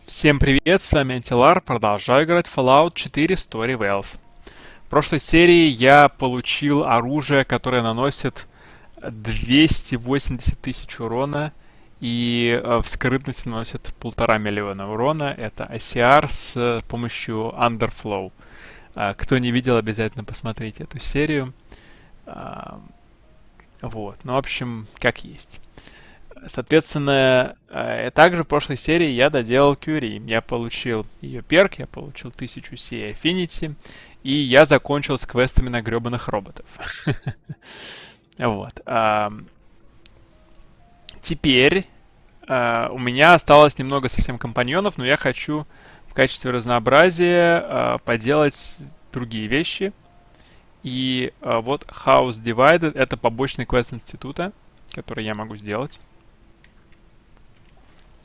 Всем привет, с вами Антилар, продолжаю играть в Fallout 4 StoryWealth. В прошлой серии я получил оружие, которое наносит 280 тысяч урона и в скрытности наносит 1,5 миллиона урона. Это ACR с помощью Underflow. Кто не видел, обязательно посмотрите эту серию. Вот, ну в общем, как есть. Соответственно, также в прошлой серии я доделал Кюри. Я получил ее перк, я получил 1000 Sea Affinity, и я закончил с квестами на гребаных роботов. Вот. Теперь у меня осталось немного совсем компаньонов, но я хочу в качестве разнообразия поделать другие вещи. И вот House Divided — это побочный квест института, который я могу сделать.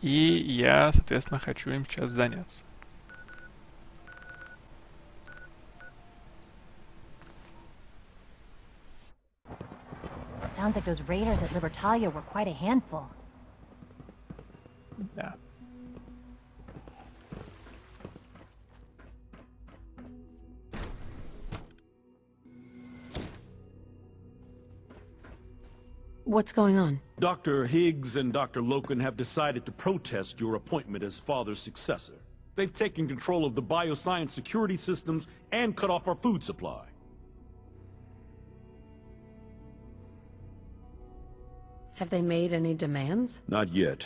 И я, соответственно, хочу им сейчас заняться. Sounds like those raiders at Libertalia were quite a handful. Да. What's going on? Dr. Higgs and Dr. Loken have decided to protest your appointment as father's successor. They've taken control of the bioscience security systems and cut off our food supply. Have they made any demands? Not yet,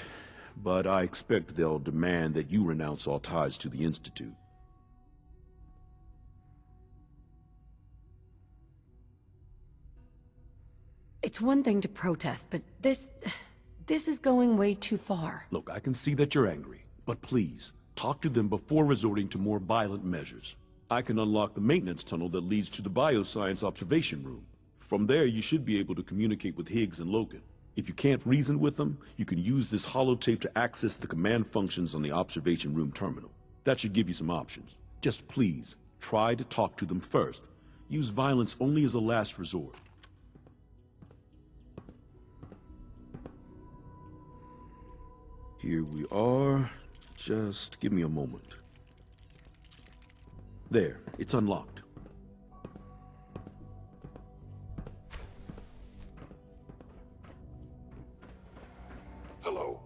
but I expect they'll demand that you renounce all ties to the Institute. It's one thing to protest, but this is going way too far. Look, I can see that you're angry, but please, talk to them before resorting to more violent measures. I can unlock the maintenance tunnel that leads to the bioscience observation room. From there, you should be able to communicate with Higgs and Logan. If you can't reason with them, you can use this holotape to access the command functions on the observation room terminal. That should give you some options. Just please, try to talk to them first. Use violence only as a last resort. Here we are. Just give me a moment. There, it's unlocked. Hello.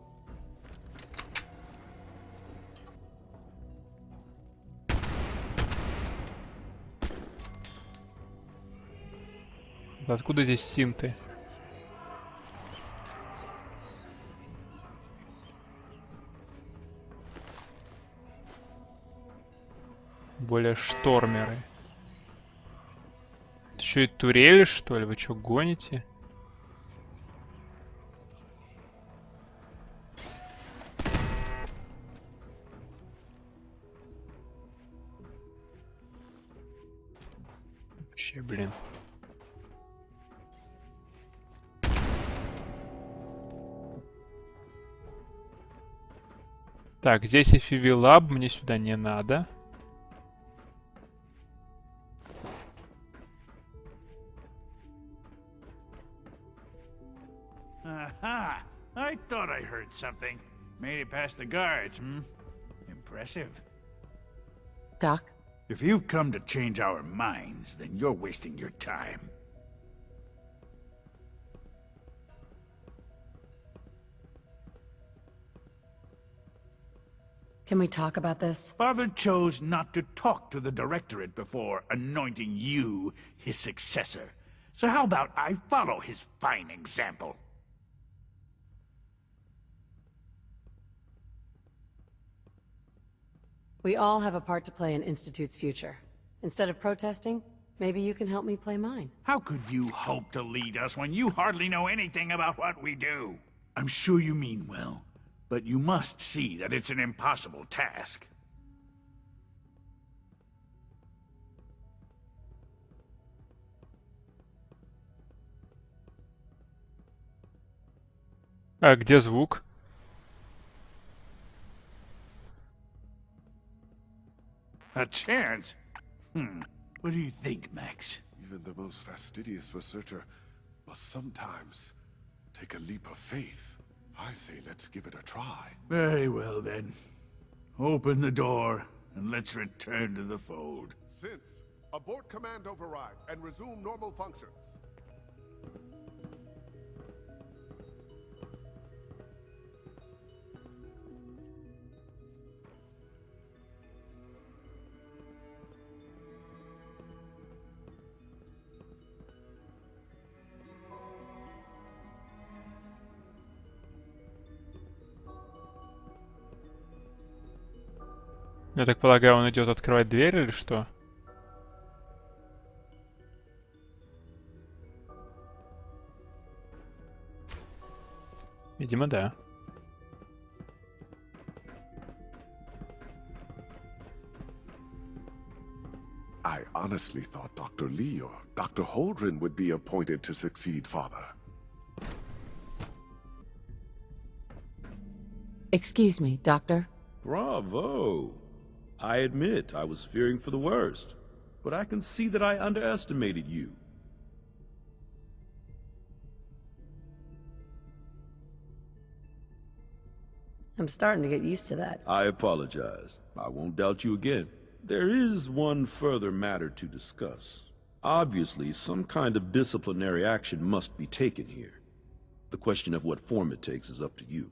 Откуда здесь синты? Более штормеры. Это еще и турели, что ли? Вы что, гоните? Вообще, блин. Так, здесь FV Lab, мне сюда не надо. Aha! I thought I heard something. Made it past the guards, hmm? Impressive. Doc? If you've come to change our minds, then you're wasting your time. Can we talk about this? Father chose not to talk to the Directorate before anointing you his successor. So how about I follow his fine example? We all have a part to play in Institute's future. Instead of protesting, maybe you can help me play mine. How could you hope to lead us when you hardly know anything about what we do? I'm sure you mean well, but you must see that it's an impossible task. А где звук? A chance? What do you think, Max? Even the most fastidious researcher must sometimes take a leap of faith. I say let's give it a try. Very well, then. Open the door, and let's return to the fold. Synths, abort command override and resume normal functions. Я так полагаю, он идет открывать дверь или что? Видимо, да. I honestly thought Dr. Lee or Dr. Holdren would be appointed to succeed Father. Excuse me, Doctor. Bravo. I admit I was fearing for the worst, but I can see that I underestimated you. I'm starting to get used to that. I apologize. I won't doubt you again. There is one further matter to discuss. Obviously, some kind of disciplinary action must be taken here. The question of what form it takes is up to you.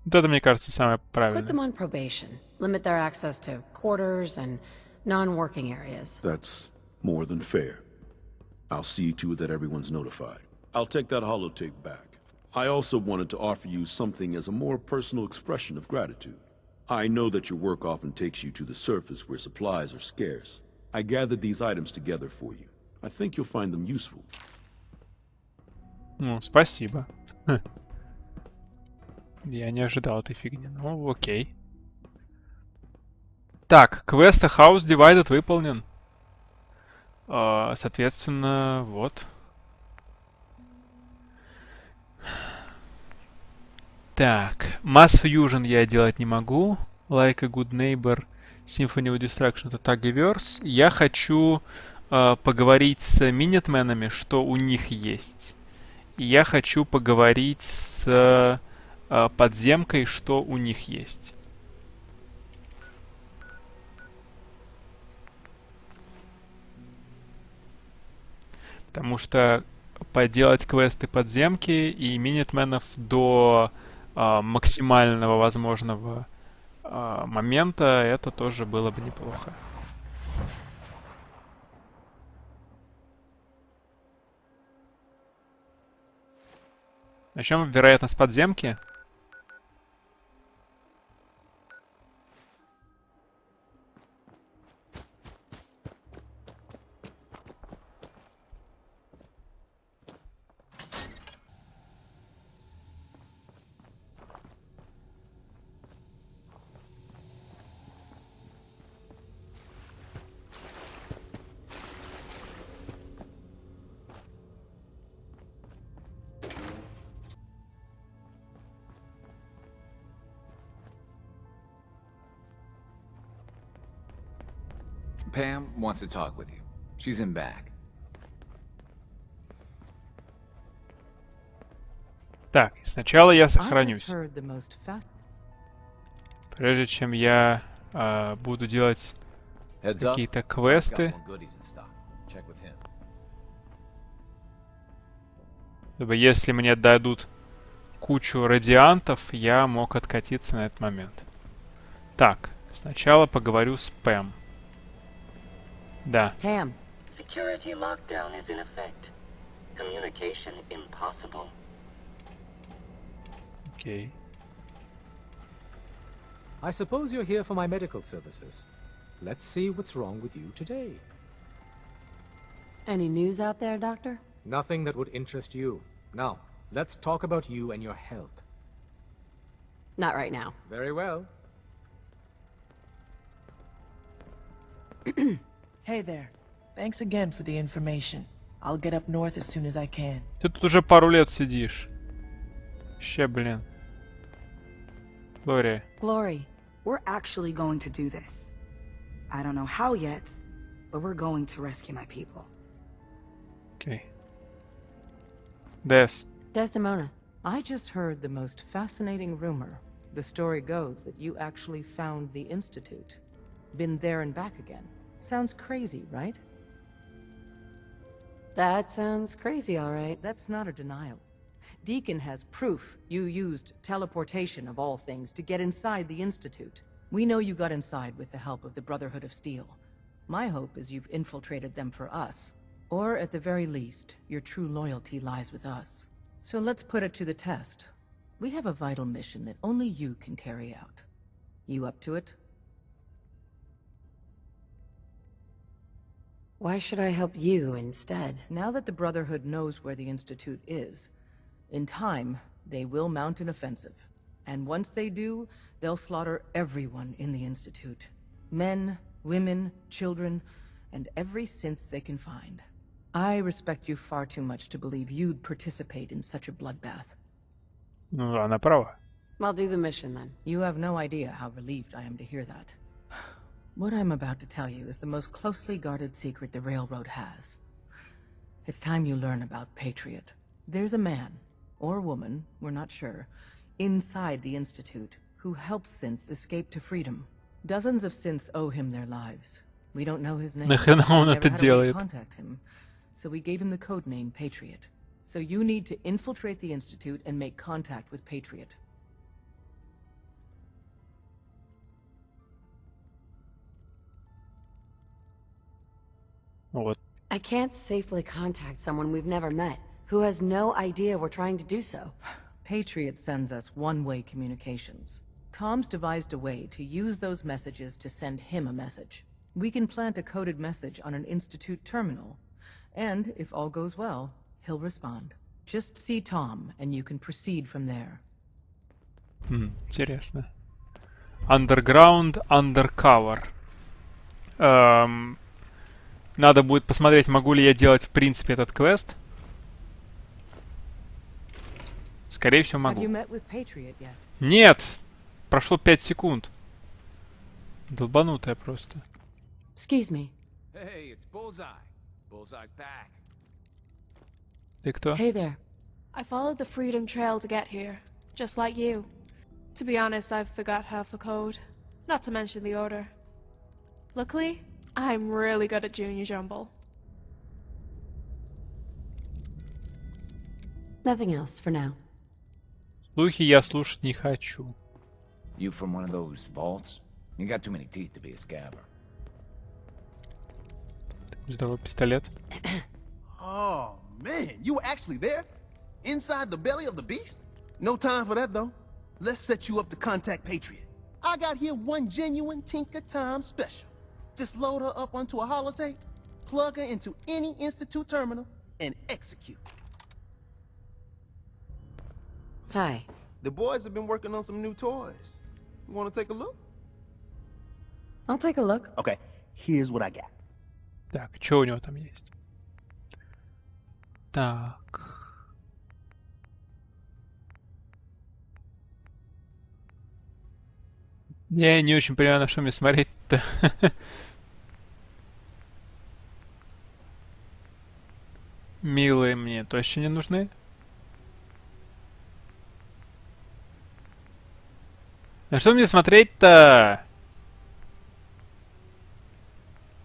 Вот это, мне кажется, самое Put правильное. them on probation. Limit their access to quarters and non-working areas. That's more than fair. I'll see to it that everyone's notified. I'll take that holotape back. I also wanted to offer you something as a more personal expression of gratitude. I know that your work often takes you to the surface where supplies are scarce. I gathered these items together for you. I think you'll find them useful. Ну, спасибо. Я не ожидал этой фигни. Ну, окей. Так, квест House Divided выполнен. Соответственно, вот. Так, Mass Fusion я делать не могу. Like a Good Neighbor, Symphony of Destruction, это так и Verse. Я хочу поговорить с Минитменами, что у них есть. И я хочу поговорить с подземкой, что у них есть. Потому что поделать квесты подземки и минитменов до максимального возможного момента, это тоже было бы неплохо. Начнем вероятность подземки. Pam wants to talk with you. She's in back. Так, сначала я I just сохранюсь. heard the most Прежде чем я буду делать Heads up. какие-то I've got квесты, more goodies in stock. Check with him. чтобы если мне дадут кучу радиантов, я мог откатиться на этот момент. Так, сначала поговорю с Пэм. Да. Pam, Security lockdown is in effect. Communication impossible. Окей. I suppose you're here for my medical services. Let's see what's wrong with you today. any news out there, Doctor? Nothing that would interest you. Now, let's talk about you and your health. Not right now. Very well. Hey there. Thanks again for the information. I'll get up north as soon as I can. Ты тут уже пару лет сидишь. Вообще, блин. Глория. Glory, We're actually going to do this. I don't know how yet, but we're going to rescue my people. Окей. Дес. Desdemona. I just heard the most fascinating rumor. The story goes that you actually found the Institute. Been there and back again. Sounds crazy, right? That sounds crazy, all right. That's not a denial. Deacon has proof you used teleportation of all things to get inside the Institute. We know you got inside with the help of the Brotherhood of Steel. My hope is you've infiltrated them for us. Or at the very least, your true loyalty lies with us. So let's put it to the test. We have a vital mission that only you can carry out. You up to it? Why should I help you instead? Now that the Brotherhood knows where the Institute is, in time, they will mount an offensive. And once they do, they'll slaughter everyone in the Institute. Men, women, children, and every synth they can find. I respect you far too much to believe you'd participate in such a bloodbath. Ну, она права. I'll do the mission then. You have no idea how relieved I am to hear that. What I'm about to tell you is the most closely guarded secret the Railroad has. It's time you learn about Patriot. There's a man, or woman, we're not sure, inside the Institute, who helps synths escape to freedom. Dozens of synths owe him their lives. We don't know his name. Нахрена он Never это had a way to делает? contact him, so we gave him the code name Patriot. So you need to infiltrate the Institute and make contact with Patriot. Вот. I can't safely contact someone we've never met, who has no idea we're trying to do so. Patriot sends us one-way communications. Tom's devised a way to use those messages to send him a message. We can plant a coded message on an Institute terminal, and if all goes well, he'll respond. Just see Tom, and you can proceed from there. Интересно. Underground, Undercover. Надо будет посмотреть, могу ли я делать в принципе этот квест. Скорее всего, Have you могу. met with Patriot yet? Нет! Прошло 5 секунд. Долбанутая просто. Excuse me. Hey, it's Bullseye. Bullseye's back. Ты кто? Hey there. I followed the Freedom Trail to get here, just like you. To be honest, I've forgot half the code, not to mention the order. Luckily, I'm really good at Junior Jumble. Nothing else for now. Слухи я слушать не хочу. You from one of those vaults? You got too many teeth to be a scabber. Здорово, пистолет. Oh, man, you were actually there? Inside the belly of the beast? No time for that, though. Let's set you up to contact Patriot. I got here one genuine Tinker Time special. Just load her up onto a holotape, plug her into any Institute terminal, and execute. Hi. The boys have been working on some new toys. You want to take a look? I'll take a look. Okay, here's what I got. Так, что у него там есть? Так. Я не очень понимаю, на что мне смотреть-то. Милые мне точно не нужны. На что мне смотреть-то?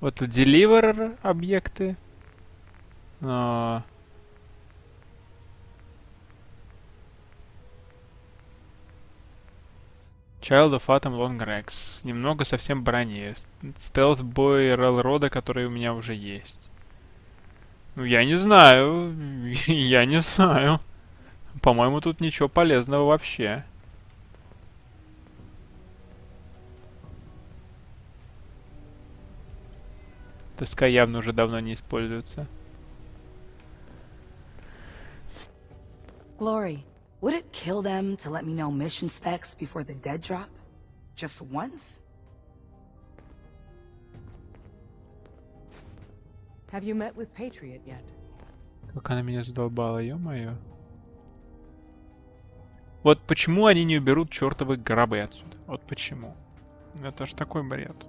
Вот Deliver объекты. Child of Atom Long Rex. Немного совсем брони. Stealth Boy Railroad, который у меня уже есть. Ну, я не знаю. Я не знаю. По-моему, тут ничего полезного вообще. Тоска явно уже давно не используется. Glory, would it kill them to let me know mission specs before the dead drop? Just once? Have you met with Patriot yet? Как она меня задолбала, ё-моё. Вот почему они не уберут чертовы гробы отсюда? Вот почему. Это ж такой бред.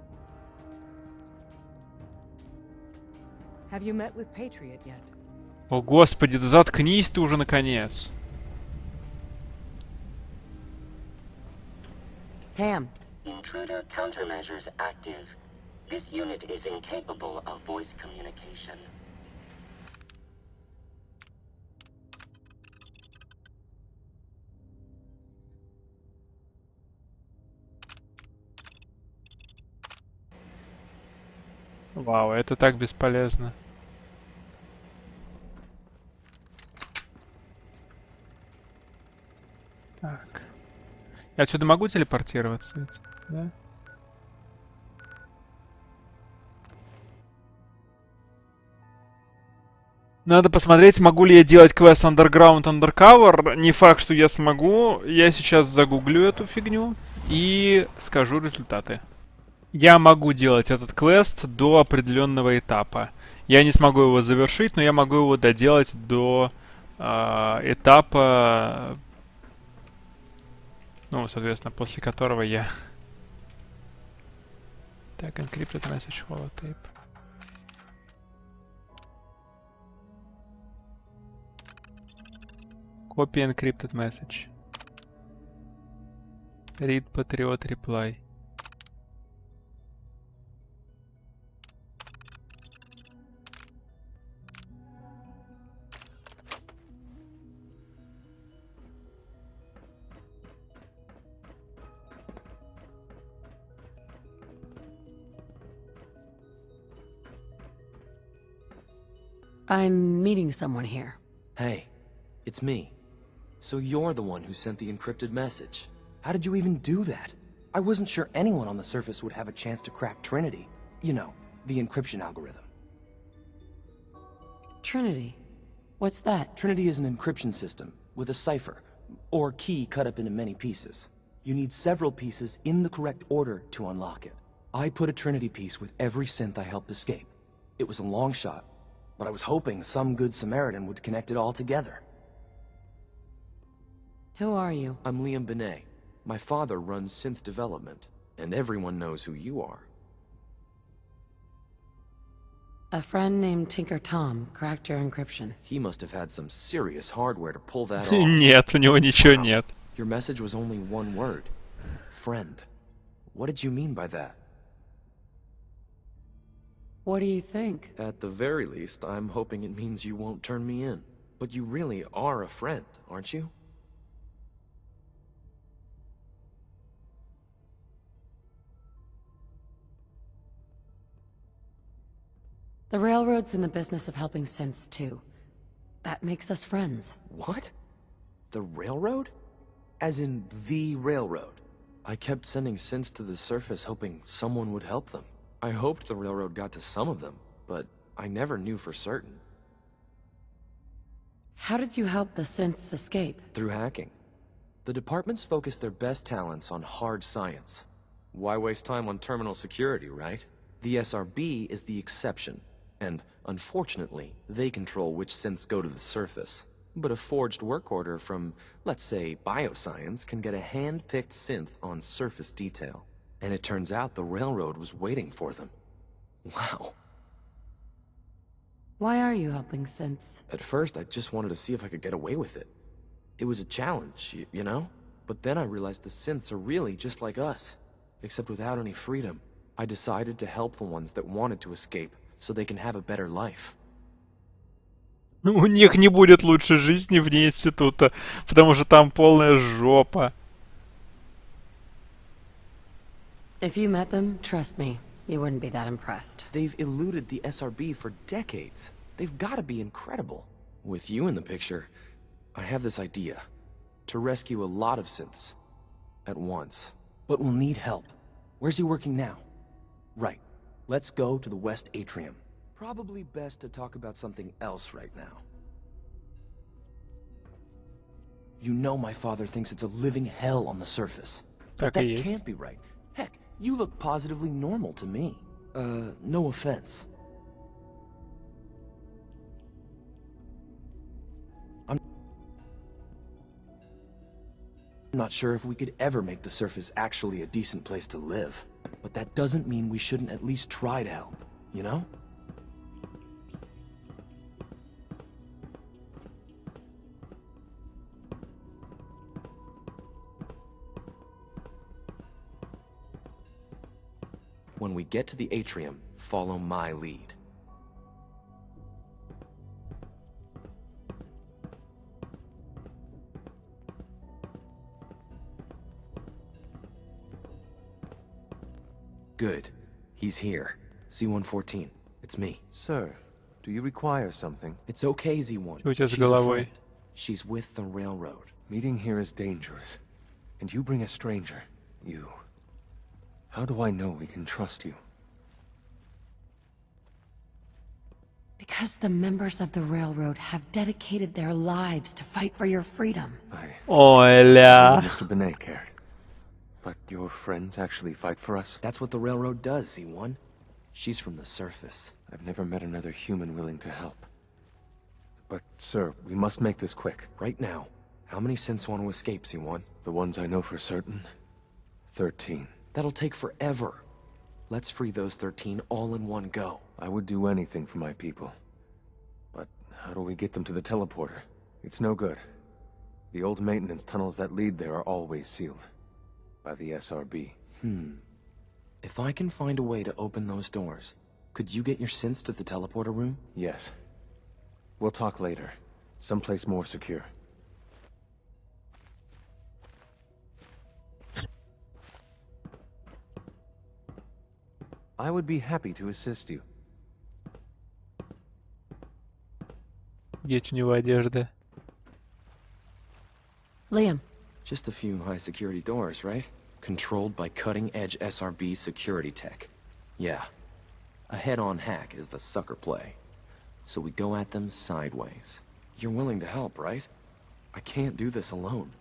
Have you met with Patriot yet? О, господи, да заткнись ты уже наконец. Ham. Intruder countermeasures active. This unit is incapable of voice communication. Вау, это так бесполезно. Так. Я отсюда могу телепортироваться? Да? Надо посмотреть, могу ли я делать квест Underground Undercover. Не факт, что я смогу. Я сейчас загуглю эту фигню и скажу результаты. Я могу делать этот квест до определенного этапа. Я не смогу его завершить, но я могу его доделать до этапа, ну, соответственно, после которого я... Так, encrypted message holotape. Copy encrypted message. Read Patriot reply. I'm meeting someone here. Hey, it's me. So you're the one who sent the encrypted message. How did you even do that? I wasn't sure anyone on the surface would have a chance to crack Trinity. You know, the encryption algorithm. Trinity? What's that? Trinity is an encryption system with a cipher, or key cut up into many pieces. You need several pieces in the correct order to unlock it. I put a Trinity piece with every synth I helped escape. It was a long shot, but I was hoping some good Samaritan would connect it all together. Who are you? I'm Liam Benet. My father runs synth development, and everyone knows who you are. A friend named Tinker Tom cracked your encryption. He must have had some serious hardware to pull that off. Нет, у него ничего нет. Your message was only one word. Friend. What did you mean by that? What do you think? At the very least, I'm hoping it means you won't turn me in. But you really are a friend, aren't you? The Railroad's in the business of helping synths too. That makes us friends. What? The Railroad? As in the Railroad? I kept sending synths to the surface hoping someone would help them. I hoped the Railroad got to some of them, but I never knew for certain. How did you help the synths escape? Through hacking. The departments focus their best talents on hard science. Why waste time on terminal security, right? The SRB is the exception, and unfortunately, they control which synths go to the surface. But a forged work order from, let's say, bioscience can get a hand-picked synth on surface detail. And it turns out the Railroad was waiting for them. Wow. Why are you helping synths? At first, I just wanted to see if I could get away with it. It was a challenge, you know? But then I realized the synths are really just like us, except without any freedom. I decided to help the ones that wanted to escape, so they can have a better life. У них не будет лучшей жизни вне института, потому что там полная жопа. If you met them, trust me, you wouldn't be that impressed. They've eluded the SRB for decades. They've got to be incredible. With you in the picture, I have this idea. To rescue a lot of synths. At once. But we'll need help. Where's he working now? Right. Let's go to the West Atrium. Probably best to talk about something else right now. You know my father thinks it's a living hell on the surface. But that can't be right. Heck, you look positively normal to me. No offense. I'm not sure if we could ever make the surface actually a decent place to live. But that doesn't mean we shouldn't at least try to help, you know? When we get to the atrium, follow my lead. Good. He's here. C-114. It's me. Sir, do you require something? It's okay, Z1. Что у тебя с She's a головой? friend. She's with the railroad. Meeting here is dangerous. And you bring a stranger. You. How do I know we can trust you? Because the members of the railroad have dedicated their lives to fight for your freedom. Оля. Mr. Benet cared. But your friends actually fight for us? That's what the railroad does, Z1. She's from the surface. I've never met another human willing to help. But, sir, we must make this quick. Right now, how many synths want to escape, Z1? The ones I know for certain? 13. That'll take forever. Let's free those 13 all in one go. I would do anything for my people. But how do we get them to the teleporter? It's no good. The old maintenance tunnels that lead there are always sealed. By the SRB. If I can find a way to open those doors, could you get your synths to the teleporter room? Yes. We'll talk later. Someplace more secure. I would be happy to assist you. Есть у него одежда. Liam. Just a few high-security doors, right? Controlled by cutting-edge SRB security tech. Yeah. A head-on hack is the sucker play. So we go at them sideways. You're willing to help, right? I can't do this alone.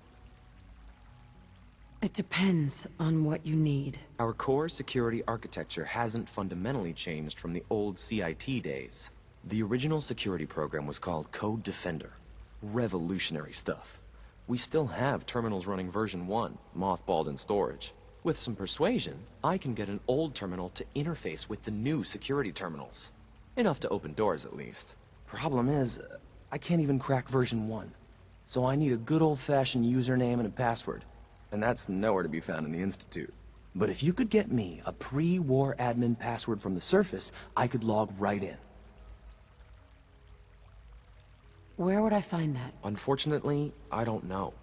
It depends on what you need. Our core security architecture hasn't fundamentally changed from the old CIT days. The original security program was called Code Defender. Revolutionary stuff. We still have terminals running version 1, mothballed in storage. With some persuasion, I can get an old terminal to interface with the new security terminals. Enough to open doors, at least. Problem is, I can't even crack version 1. So I need a good old-fashioned username and a password. And that's nowhere to be found in the Institute. But if you could get me a pre-war admin password from the surface, I could log right in. Where would I find that? Unfortunately, I don't know.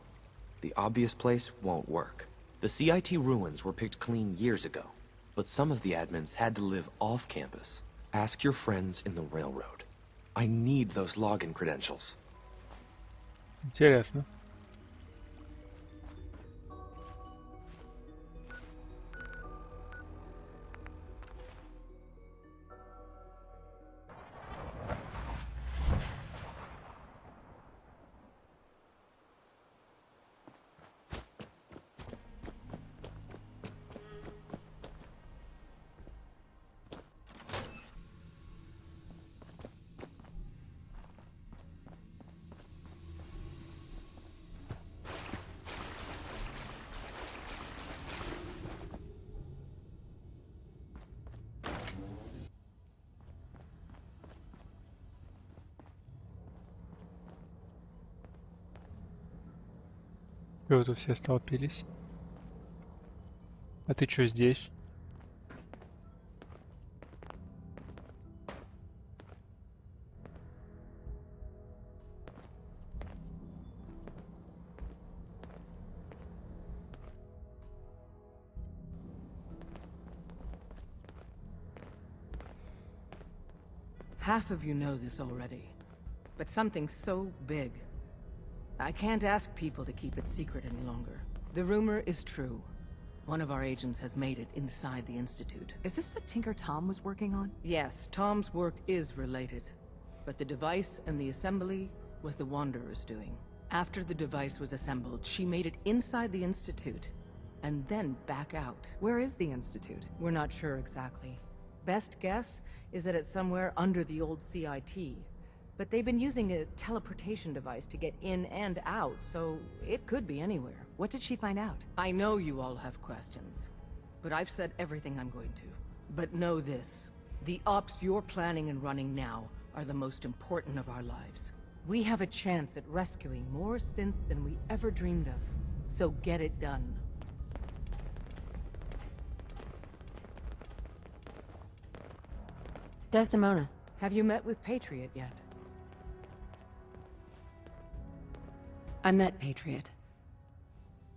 The obvious place won't work. The CIT ruins were picked clean years ago, but some of the admins had to live off campus. Ask your friends in the railroad. I need those login credentials. Интересно. И вот тут все столпились. А ты чё здесь? Half of you know this already, but something so big, I can't ask people to keep it secret any longer. The rumor is true. One of our agents has made it inside the Institute. Is this what Tinker Tom was working on? Yes, Tom's work is related. But the device and the assembly was the Wanderer's doing. After the device was assembled, she made it inside the Institute, and then back out. Where is the Institute? We're not sure exactly. Best guess is that it's somewhere under the old CIT. But they've been using a teleportation device to get in and out, so it could be anywhere. What did she find out? I know you all have questions, but I've said everything I'm going to. But know this, the ops you're planning and running now are the most important of our lives. We have a chance at rescuing more synths than we ever dreamed of, so get it done. Desdemona. Have you met with Patriot yet? I met Patriot.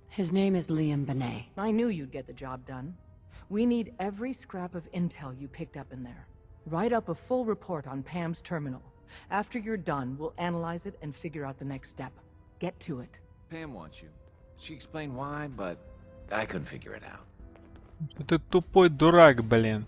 His name is Liam Benet. I knew you'd get the job done. We need every scrap of intel you picked up in there. Write up a full report on Pam's terminal. After you're done, we'll analyze it and figure out the next step. Get to it. Pam wants you. She explained why, but I couldn't figure it out. Ты тупой дурак, блин.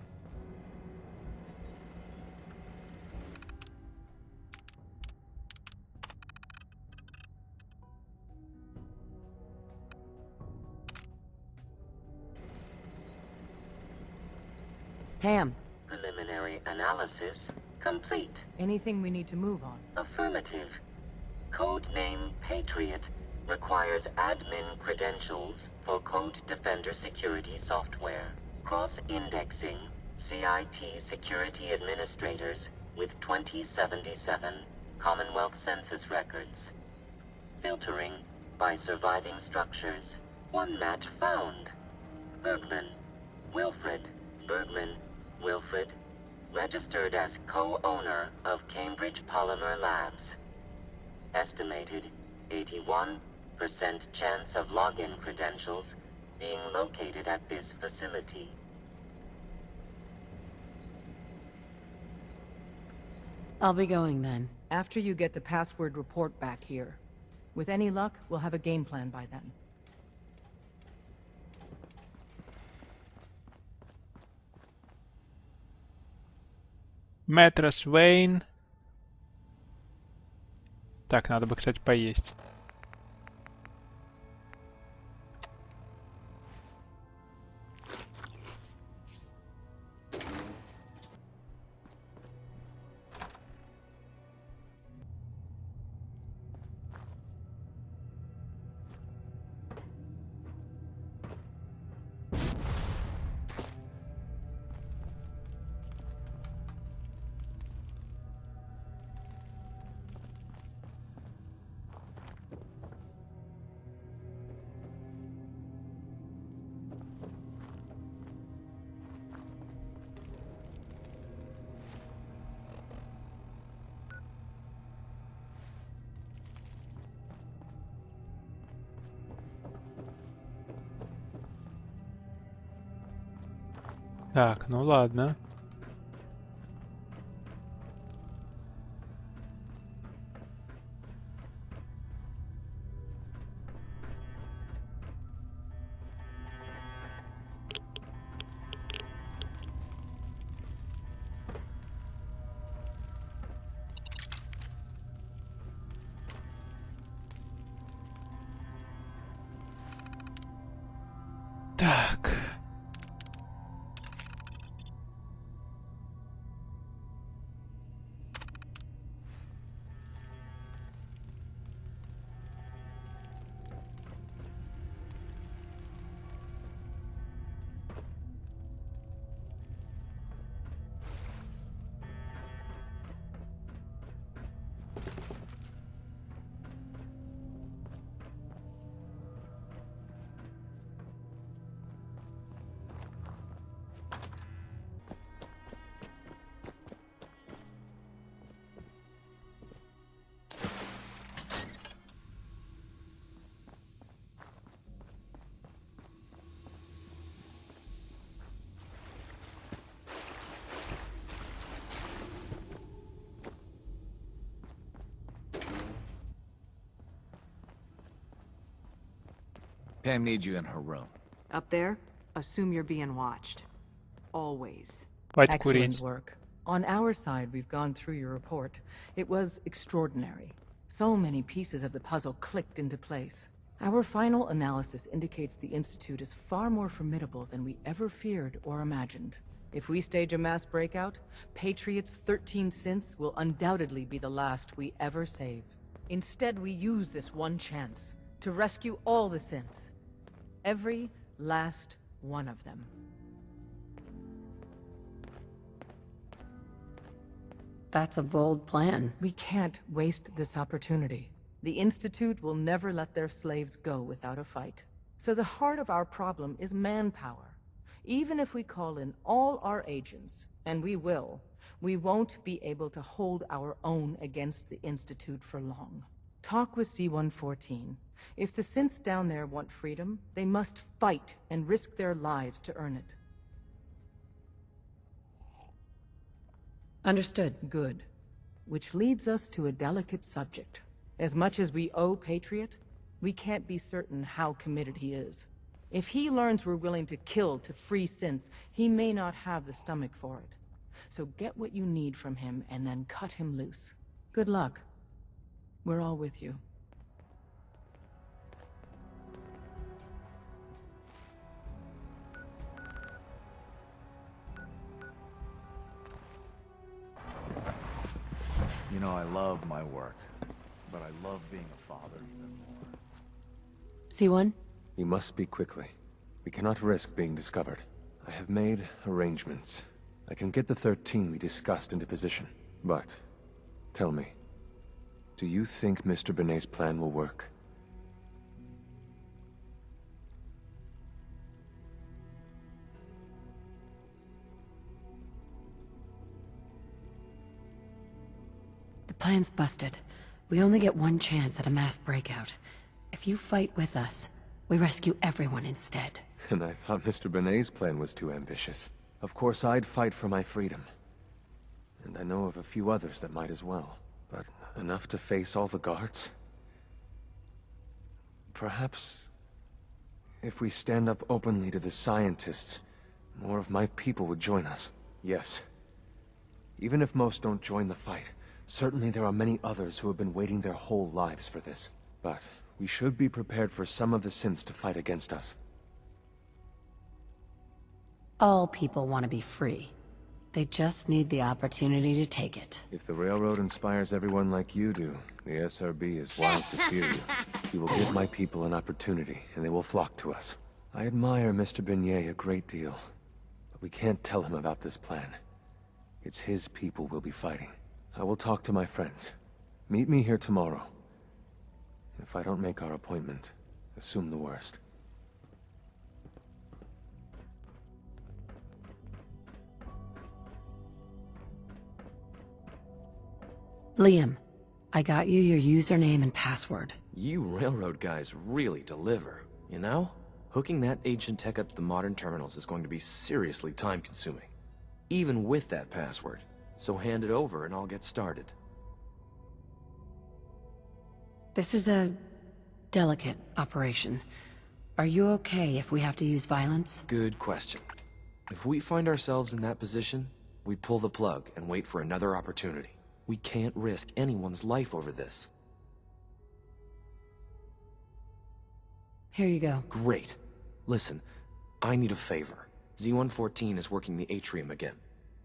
Pam. Preliminary analysis complete. Anything we need to move on? Affirmative. Codename Patriot requires admin credentials for Code Defender security software. Cross-indexing CIT security administrators with 2077 Commonwealth Census records. Filtering by surviving structures. One match found. Bergman. Wilfred. Bergman. Wilfred. Registered as co-owner of Cambridge Polymer Labs. Estimated 81% chance of login credentials being located at this facility. I'll be going then. After you get the password report back here. With any luck, we'll have a game plan by then. Мэтрос Уэйн. Так, надо бы, кстати, поесть. Так, ну ладно. Так. Pam needs you in her room. Up there, assume you're being watched. Always. Excellent work. On our side, we've gone through your report. It was extraordinary. So many pieces of the puzzle clicked into place. Our final analysis indicates the Institute is far more formidable than we ever feared or imagined. If we stage a mass breakout, Patriot's 13 synths will undoubtedly be the last we ever save. Instead, we use this one chance to rescue all the synths. Every last one of them. That's a bold plan. We can't waste this opportunity. The Institute will never let their slaves go without a fight. So the heart of our problem is manpower. Even if we call in all our agents, And we will. We won't be able to hold our own against the Institute for long. Talk with C-114. If the synths down there want freedom, they must fight and risk their lives to earn it. Understood. Good. Which leads us to a delicate subject. As much as we owe Patriot, we can't be certain how committed he is. If he learns we're willing to kill to free synths, he may not have the stomach for it. So get what you need from him and then cut him loose. Good luck. We're all with you. You know, I love my work, but I love being a father even more. C1? We must speak quickly. We cannot risk being discovered. I have made arrangements. I can get the 13 we discussed into position. But, tell me, do you think Mr. Benet's plan will work? The plan's busted. We only get one chance at a mass breakout. If you fight with us, we rescue everyone instead. And I thought Mr. Benet's plan was too ambitious. Of course, I'd fight for my freedom. And I know of a few others that might as well. But enough to face all the guards? Perhaps, if we stand up openly to the scientists, more of my people would join us. Yes. Even if most don't join the fight, certainly there are many others who have been waiting their whole lives for this. But we should be prepared for some of the synths to fight against us. All people want to be free. They just need the opportunity to take it. If the Railroad inspires everyone like you do, the SRB is wise to fear you. You will give my people an opportunity, and they will flock to us. I admire Mr. Benet a great deal, but we can't tell him about this plan. It's his people we'll be fighting. I will talk to my friends. Meet me here tomorrow. If I don't make our appointment, assume the worst. Liam, I got you your username and password. You railroad guys really deliver, you know? Hooking that ancient tech up to the modern terminals is going to be seriously time-consuming. Even with that password. So hand it over and I'll get started. This is a delicate operation. Are you okay if we have to use violence? Good question. If we find ourselves in that position, we pull the plug and wait for another opportunity. We can't risk anyone's life over this. Here you go. Great. Listen, I need a favor. Z-114 is working the atrium again.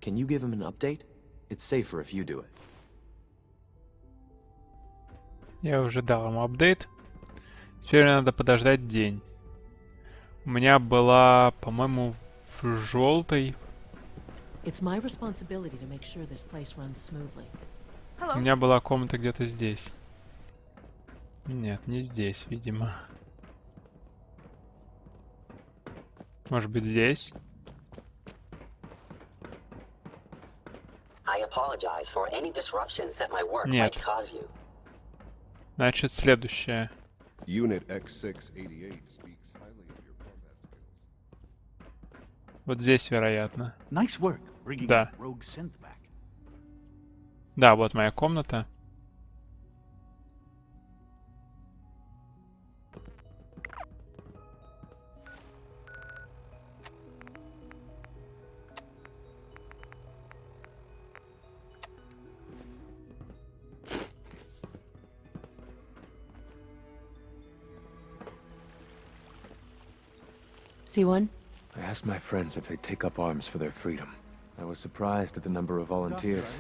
Can you give him an update? It's safer if you do it. Я уже дал ему апдейт. Теперь надо подождать день. У меня была, по-моему, в желтой. It's my responsibility to make sure this place runs smoothly. У меня была комната где-то здесь. Нет, не здесь, видимо. Может быть, здесь? I apologize for any disruptions that my work Нет. might cause you. Значит, следующее. Unit X688 speaks highly of your combat skills. Вот здесь, вероятно. Nice work bringing Да. that rogue synth back. Да, вот моя комната. C1? I asked my friends if they'd take up arms for their freedom. I was surprised at the number of volunteers.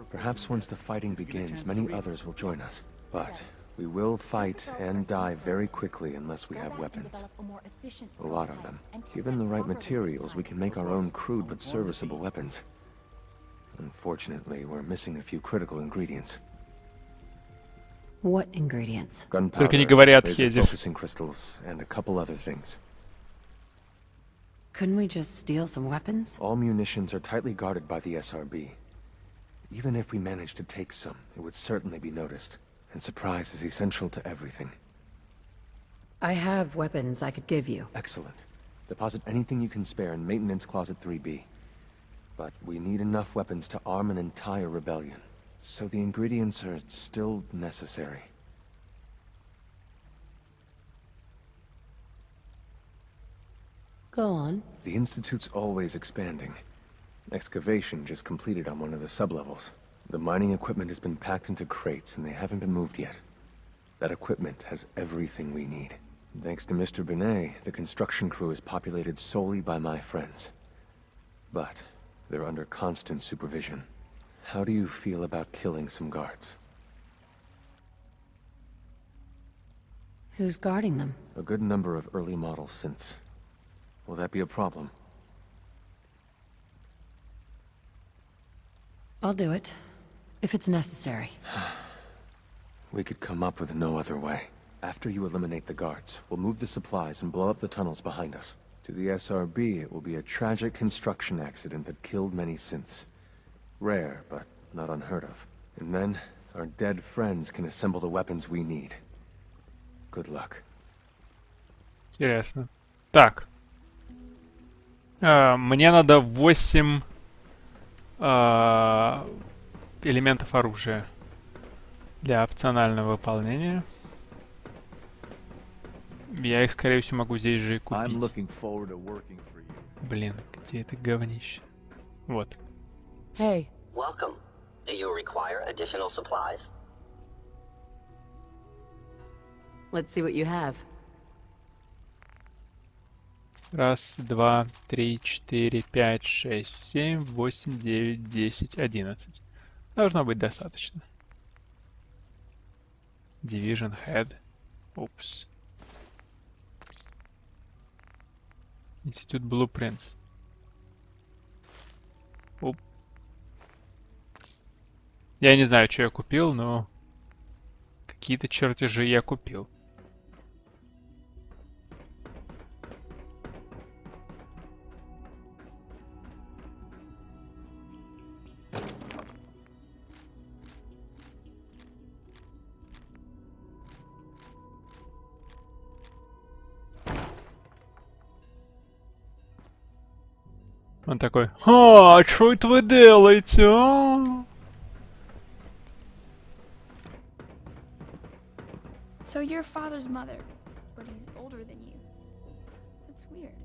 Perhaps once the fighting begins, many others will join us. But we will fight and die very quickly unless we have weapons. A lot of them. Given the right materials, we can make our own crude but serviceable weapons. Unfortunately, we're missing a few critical ingredients. What ingredients? Только не говори, Gunpowder, отъедешь. laser focusing crystals, and a couple other things. Couldn't we just steal some weapons? All munitions are tightly guarded by the SRB. Even if we managed to take some, it would certainly be noticed. And surprise is essential to everything. I have weapons I could give you. Excellent. Deposit anything you can spare in Maintenance Closet 3B. But we need enough weapons to arm an entire rebellion. So the ingredients are still necessary. Go on. The Institute's always expanding. Excavation just completed on one of the sublevels. The mining equipment has been packed into crates and they haven't been moved yet. That equipment has everything we need. Thanks to Mr. Binet, the construction crew is populated solely by my friends. But they're under constant supervision. How do you feel about killing some guards? Who's guarding them? A good number of early model synths. Will that be a problem? I'll do it. If it's necessary. We could come up with no other way. After you eliminate the guards, we'll move the supplies and blow up the tunnels behind us. To the SRB, it will be a tragic construction accident that killed many synths. Rare, but not unheard of. And then, our dead friends can assemble the weapons we need. Good luck. Интересно. Так. Мне надо 8 элементов оружия для опционального выполнения. Я их, скорее всего, могу здесь же и купить. Блин, где это говнище? Вот. Hey. Welcome. Do you require additional supplies? Let's see what you have. Раз, два, три, четыре, пять, шесть, семь, восемь, девять, 10, 11. Должно быть достаточно. Division Head. Упс. Институт Blueprints. Оп. Я не знаю, что я купил, но какие-то чертежи я купил. Он такой: «А, что это вы делаете, а?» So you're father's mother, but he's older than you. That's weird.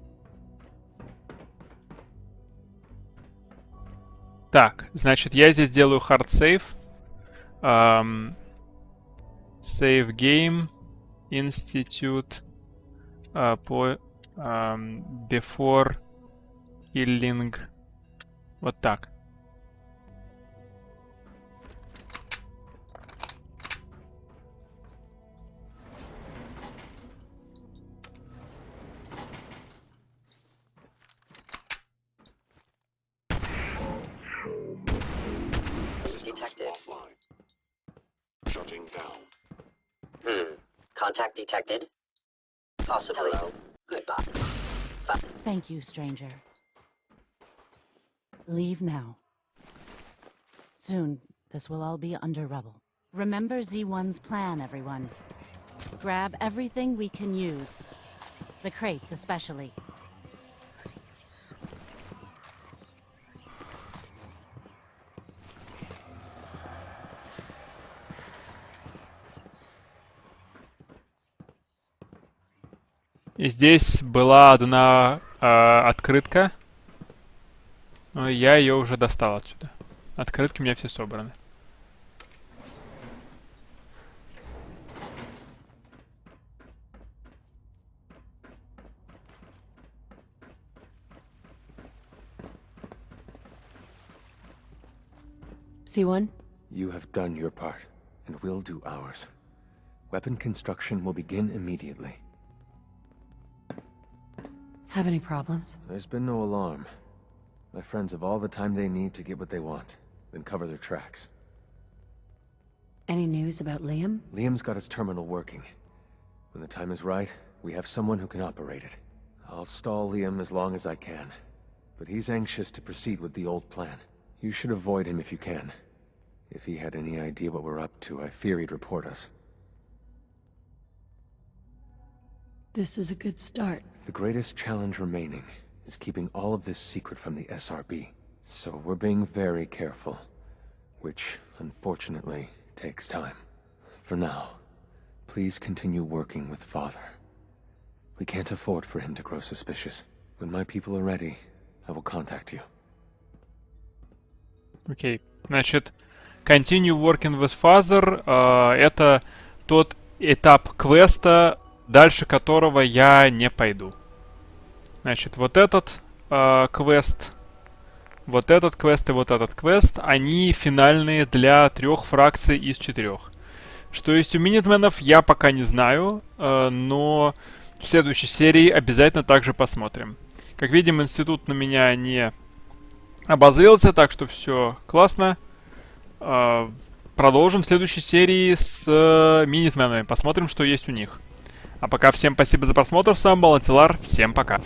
Так, значит, я здесь делаю hard save. Save game. Institute. По before healing. Вот так. Detected. Shutting down. Contact detected. Possibly. Hello. Goodbye. Thank you, stranger. Leave now. Soon, this will all be under rubble. Remember Z1's plan, everyone. Grab everything we can use. The crates, especially. И здесь была одна открытка. Но я ее уже достал отсюда. Открытки у меня все собраны. C1? You have done your part, and we'll do ours. Weapon construction will begin immediately. Have any problems? There's been no alarm. My friends have all the time they need to get what they want, then cover their tracks. Any news about Liam? Liam's got his terminal working. When the time is right, we have someone who can operate it. I'll stall Liam as long as I can, but he's anxious to proceed with the old plan. You should avoid him if you can. If he had any idea what we're up to, I fear he'd report us. This is a good start. The greatest challenge remaining is keeping all of this secret from the SRB. So we're being very careful, which, unfortunately, takes time. For now, please continue working with Father. We can't afford for him to grow suspicious. When my people are ready, I will contact you. Окей. Значит, continue working with Father. Это тот этап квеста, дальше которого я не пойду. Значит, вот этот квест, вот этот квест и вот этот квест, они финальные для 3 фракций из 4. Что есть у Минитменов, я пока не знаю, но в следующей серии обязательно также посмотрим. Как видим, институт на меня не обозлился, так что все классно. Продолжим в следующей серии с Минитменами, посмотрим, что есть у них. А пока всем спасибо за просмотр, с вами был Антилар, всем пока.